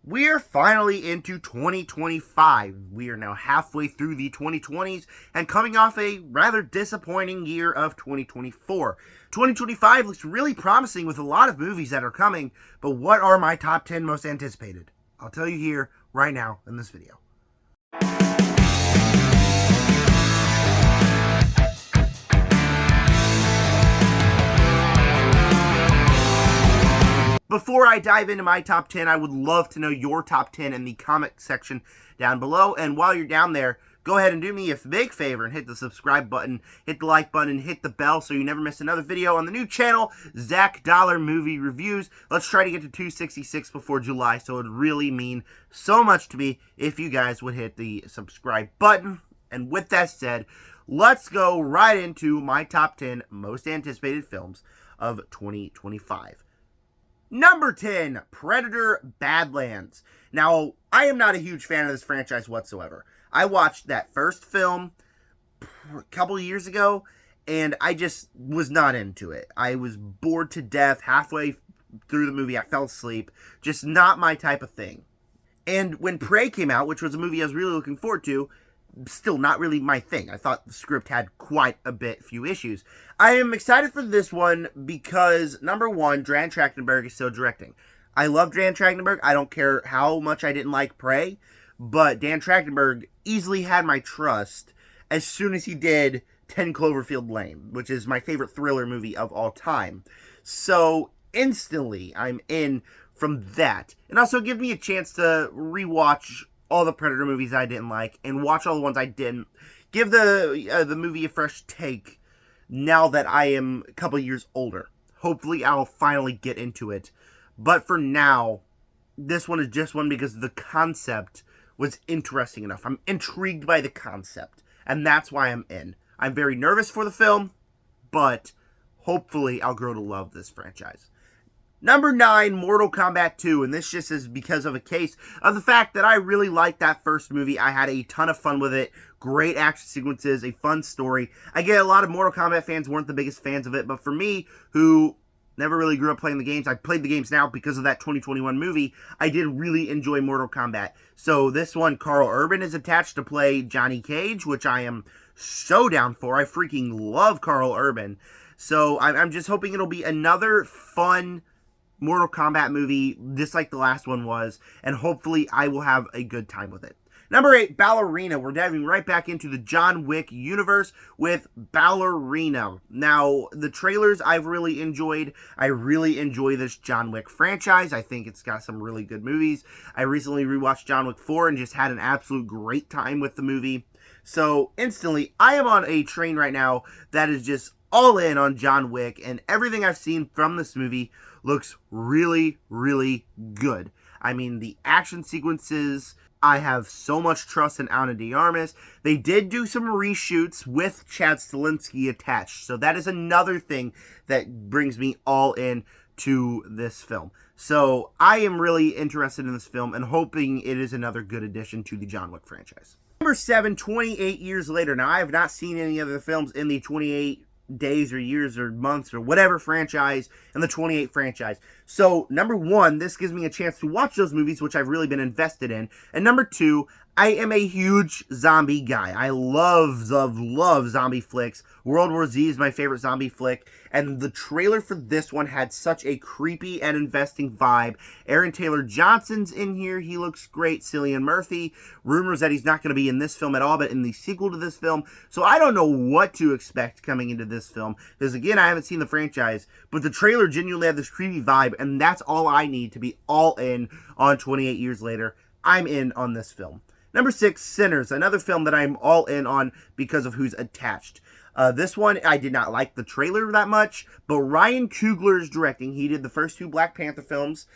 We're finally into 2025. We are now halfway through the 2020s and coming off a rather disappointing year of 2024. 2025 looks really promising with a lot of movies that are coming, but what are my top 10 most anticipated? I'll tell you here right now in this video. Before I dive into my top 10, I would love to know your top 10 in the comment section down below. And while you're down there, go ahead and do me a big favor and hit the subscribe button, hit the like button, hit the bell so you never miss another video on the new channel, Zach Dollar Movie Reviews. Let's try to get to 266 before July, so it would really mean so much to me if you guys would hit the subscribe button. And with that said, let's go right into my top 10 most anticipated films of 2025. Number 10, Predator Badlands. Now, I am not a huge fan of this franchise whatsoever. I watched that first film a couple of years ago, and I just was not into it. I was bored to death halfway through the movie. I fell asleep. Just not my type of thing. And when Prey came out, which was a movie I was really looking forward to, still not really my thing. I thought the script had quite a few issues. I am excited for this one because, number one, Dan Trachtenberg is still directing. I love Dan Trachtenberg. I don't care how much I didn't like Prey, but Dan Trachtenberg easily had my trust as soon as he did 10 Cloverfield Lane, which is my favorite thriller movie of all time. So, instantly, I'm in from that. And also give me a chance to rewatch all the Predator movies I didn't like and watch all the ones I didn't. Give the movie a fresh take now that I am a couple years older. Hopefully I'll finally get into it. But for now, this one is just one because the concept was interesting enough. I'm intrigued by the concept, and that's why I'm in. I'm very nervous for the film, but hopefully I'll grow to love this franchise. Number 9, Mortal Kombat 2, and this just is because of a case of the fact that I really liked that first movie. I had a ton of fun with it, great action sequences, a fun story. I get a lot of Mortal Kombat fans weren't the biggest fans of it, but for me, who never really grew up playing the games, I played the games now because of that 2021 movie, I did really enjoy Mortal Kombat. So this one, Karl Urban is attached to play Johnny Cage, which I am so down for. I freaking love Karl Urban. So I'm just hoping it'll be another fun Mortal Kombat movie, just like the last one was, and hopefully I will have a good time with it. Number 8, Ballerina. We're diving right back into the John Wick universe with Ballerina. Now, the trailers I've really enjoyed. I really enjoy this John Wick franchise. I think it's got some really good movies. I recently rewatched John Wick 4 and just had an absolute great time with the movie. So, instantly, I am on a train right now that is just all in on John Wick, and everything I've seen from this movie looks really, really good. I mean, the action sequences, I have so much trust in Ana de Armas. They did do some reshoots with Chad Stahelski attached, so that is another thing that brings me all in to this film. So I am really interested in this film and hoping it is another good addition to the John Wick franchise. Number 7, 28 Years Later. Now, I have not seen any other films in the 28 days or years or months or whatever franchise in the 28 franchise. So, number 1, this gives me a chance to watch those movies, which I've really been invested in. And number 2, I am a huge zombie guy. I love zombie flicks. World War Z is my favorite zombie flick. And the trailer for this one had such a creepy and investing vibe. Aaron Taylor Johnson's in here. He looks great. Cillian Murphy. Rumors that he's not going to be in this film at all, but in the sequel to this film. So I don't know what to expect coming into this film. Because again, I haven't seen the franchise. But the trailer genuinely had this creepy vibe. And that's all I need to be all in on 28 Years Later. I'm in on this film. Number 6, Sinners, another film that I'm all in on because of who's attached. This one, I did not like the trailer that much, but Ryan Coogler is directing. He did the first 2 Black Panther films,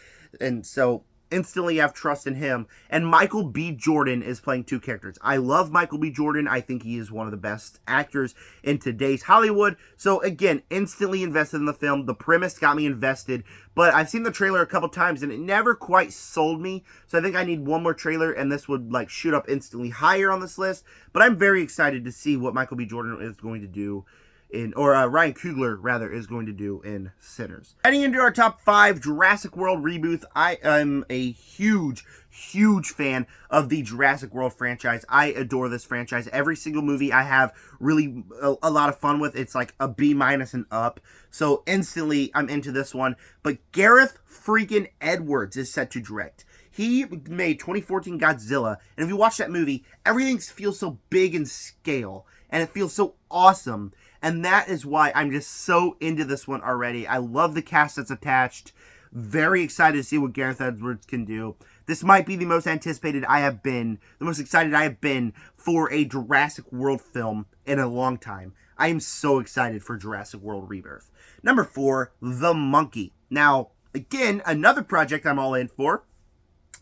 and so instantly have trust in him. And Michael B. Jordan is playing 2 characters. I love Michael B. Jordan. I think he is one of the best actors in today's Hollywood. So again, instantly invested in the film. The premise got me invested, but I've seen the trailer a couple times and it never quite sold me. So I think I need one more trailer and this would like shoot up instantly higher on this list. But I'm very excited to see what Michael B. Jordan is going to do Ryan Coogler rather is going to do in Sinners. Heading into our top 5 Jurassic World reboots, I am a huge fan of the Jurassic World franchise. I adore this franchise. Every single movie I have really a lot of fun with. It's like a B- and up. So instantly I'm into this one. But Gareth freaking Edwards is set to direct. He made 2014 Godzilla, and if you watch that movie, everything feels so big in scale, and it feels so awesome, and that is why I'm just so into this one already. I love the cast that's attached. Very excited to see what Gareth Edwards can do. This might be the most excited I have been for a Jurassic World film in a long time. I am so excited for Jurassic World Rebirth. Number 4, The Monkey. Now, again, another project I'm all in for,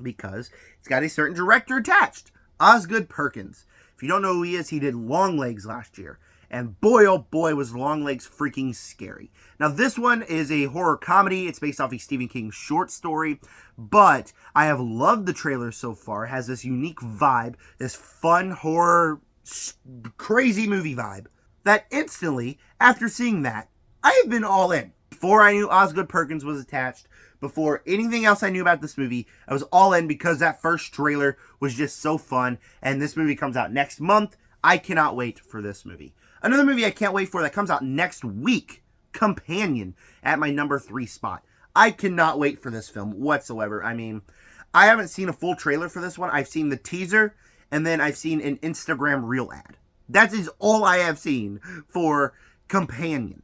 because it's got a certain director attached, Osgood Perkins. If you don't know who he is, he did Longlegs last year. And boy, oh boy, was Longlegs freaking scary. Now, this one is a horror comedy. It's based off a Stephen King short story. But I have loved the trailer so far. It has this unique vibe, this fun horror, crazy movie vibe, that instantly, after seeing that, I have been all in. Before I knew Osgood Perkins was attached, before anything else I knew about this movie, I was all in because that first trailer was just so fun. And this movie comes out next month. I cannot wait for this movie. Another movie I can't wait for that comes out next week, Companion, at my number 3 spot. I cannot wait for this film whatsoever. I mean, I haven't seen a full trailer for this one. I've seen the teaser, and then I've seen an Instagram reel ad. That is all I have seen for Companion.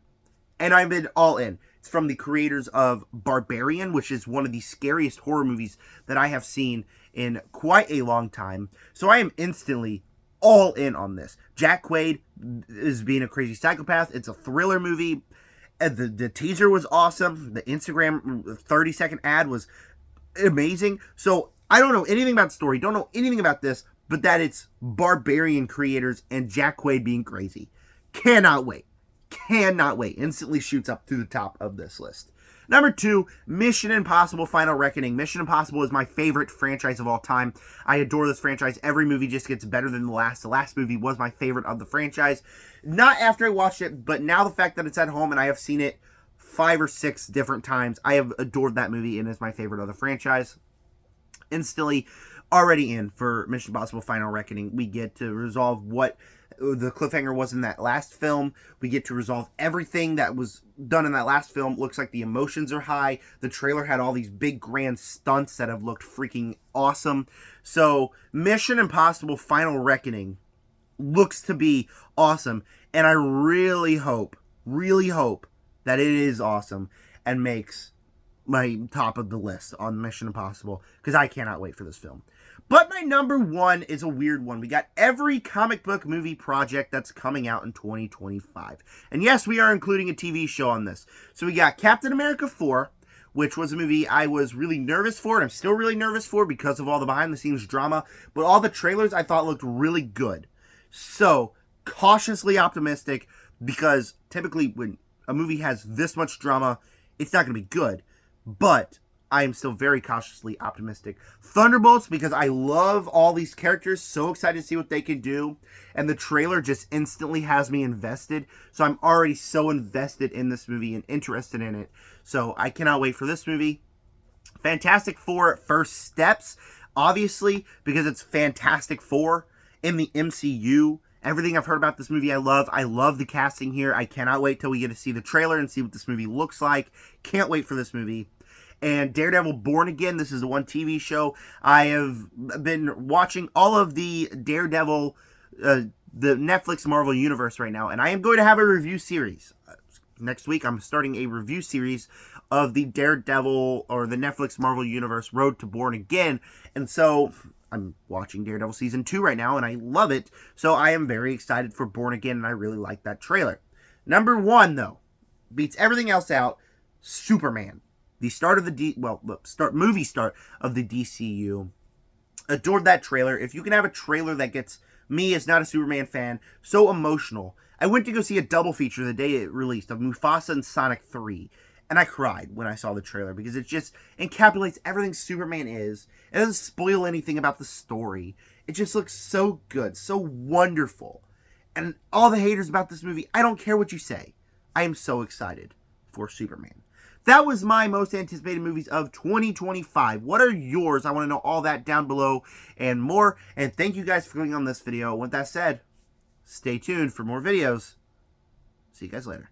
And I've been all in. It's from the creators of Barbarian, which is one of the scariest horror movies that I have seen in quite a long time. So I am instantly all in on this. Jack Quaid is being a crazy psychopath. It's a thriller movie. The teaser was awesome. The Instagram 30-second ad was amazing. So I don't know anything about the story. Don't know anything about this, but that it's Barbarian creators and Jack Quaid being crazy. Cannot wait. Cannot wait. Instantly shoots up to the top of this list. Number 2, Mission Impossible Final Reckoning. Mission Impossible is my favorite franchise of all time. I adore this franchise. Every movie just gets better than the last. The last movie was my favorite of the franchise. Not after I watched it, but now the fact that it's at home and I have seen it 5 or 6 different times, I have adored that movie and it's my favorite of the franchise. Instantly already in for Mission Impossible Final Reckoning. We get to resolve what the cliffhanger was in that last film. We get to resolve everything that was done in that last film. Looks like the emotions are high. The trailer had all these big grand stunts that have looked freaking awesome. So Mission Impossible Final Reckoning looks to be awesome. And I really hope that it is awesome and makes my top of the list on Mission Impossible, because I cannot wait for this film. But my number 1 is a weird one. We got every comic book movie project that's coming out in 2025. And yes, we are including a TV show on this. So we got Captain America 4, which was a movie I was really nervous for, and I'm still really nervous for because of all the behind-the-scenes drama. But all the trailers I thought looked really good. So, cautiously optimistic, because typically when a movie has this much drama, it's not going to be good. But I am still very cautiously optimistic. Thunderbolts, because I love all these characters. So excited to see what they can do. And the trailer just instantly has me invested. So I'm already so invested in this movie and interested in it. So I cannot wait for this movie. Fantastic Four First Steps. Obviously, because it's Fantastic Four in the MCU. Everything I've heard about this movie I love. I love the casting here. I cannot wait till we get to see the trailer and see what this movie looks like. Can't wait for this movie. And Daredevil Born Again, this is the one TV show. I have been watching all of the Daredevil, the Netflix Marvel Universe right now, and I am going to have a review series. Next week, I'm starting a review series of the Daredevil, or the Netflix Marvel Universe Road to Born Again. And so I'm watching Daredevil Season 2 right now, and I love it. So I am very excited for Born Again, and I really like that trailer. Number 1, though, beats everything else out, Superman. The start of the movie start of the DCU. Adored that trailer. If you can have a trailer that gets me, as not a Superman fan, so emotional. I went to go see a double feature the day it released of Mufasa and Sonic 3. And I cried when I saw the trailer because it just encapsulates everything Superman is. It doesn't spoil anything about the story. It just looks so good, so wonderful. and all the haters about this movie, I don't care what you say. I am so excited for Superman. That was my most anticipated movies of 2025. What are yours? I want to know all that down below and more. And thank you guys for clicking on this video. With that said, stay tuned for more videos. See you guys later.